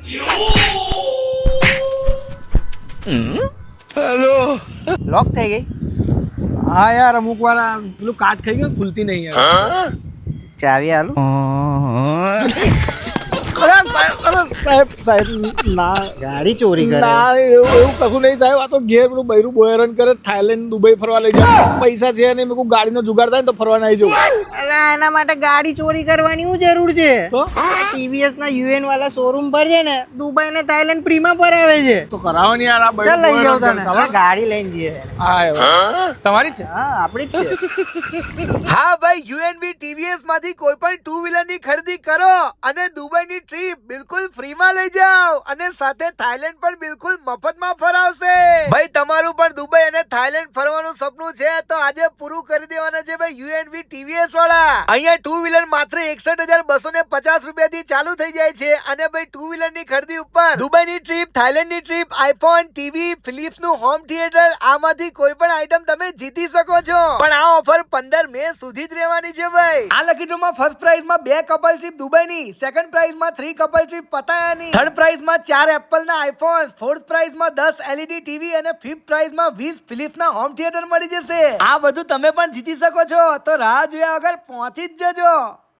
Hello. લોક થઈ ગઈ. હા યાર, અમુક વાર પેલું કાચ ખાઈ ગયું, ખુલતી નહીં યાર. ચાવી આલું. સાહેબ ના, ગાડી ચોરી કરે. ના એવું કશું નહીં સાહેબ. આ તો ઘેર પેલું બૈરું બોયરન કરે, થાઈલેન્ડ દુબઈ ફરવા લઈ જાય. પૈસા છે ને, મેં ગાડીનો જુગાડ થાય ને તો ફરવા નહીં જવું. અલા એના માટે ગાડી ચોરી કરવાની શું જરૂર છે? તો ટીવીએસ ના યુએન વાળા શોરૂમ પર છે ને, દુબઈ ને થાઈલેન્ડ ફ્રી માં ફરાવે છે. તો કરાવો ને યાર. આ ચાલ લઈ જાવ તને. બોયરન આ ગાડી લઈને જઈએ. હા, તમારી છે. હા આપણી જ છે. હા ભાઈ, યુએનબી ટીવીએસ માંથી કોઈ પણ ટુ વ્હીલર ની ખરીદી કરો અને દુબઈની ટ્રીપ બિલકુલ ફ્રીમાં લઈ જાઓ અને સાથે થાઈલેન્ડ પણ બિલકુલ મફતમાં ફરાવશે. ભાઈ તમારું પણ દુબઈ અને થાઈલેન્ડ ફરવાનું સપનું છે તો આજે પૂરું કરી દેવાના છે ભાઈ યુએનબી ટીવીએસ વાળા. અહીંયા ટુ વ્હીલર માત્ર 61,250 રૂપિયાથી ચાલુ થઈ જાય છે અને ભાઈ ટુ વ્હીલર ની ખરીદી ઉપર દુબઈની ટ્રીપ, થાઈલેન્ડ ની ટ્રીપ, આઈફોન, ટીવી, ફિલિપ્સ નું હોમ થિયેટર, આમાંથી કોઈ પણ આઈટમ તમે જીતી શકો છો. પણ આ ઓફર 15 મે સુધી જ રહેવાની છે ભાઈ. આ લકી ડ્રોમાં ફર્સ્ટ પ્રાઇઝ માં 2 કપલ ટ્રીપ દુબઈની, સેકન્ડ પ્રાઇઝ માં 3 કપલ ટ્રીપ પતાયાની, થર્ડ પ્રાઇઝ માં 4 એપલ ના આઈફોન, ફોર્થ પ્રાઇઝ માં 10 એલઈડી ટીવી અને ફિફ્થ પ્રાઇઝ માં 20 ફિલિપ્સ ના હોમ થિયેટર મળી જશે. આ બધું તમે પણ જીતી શકો છો તો રાહ જોયા વગર પહોંચી જ જજો.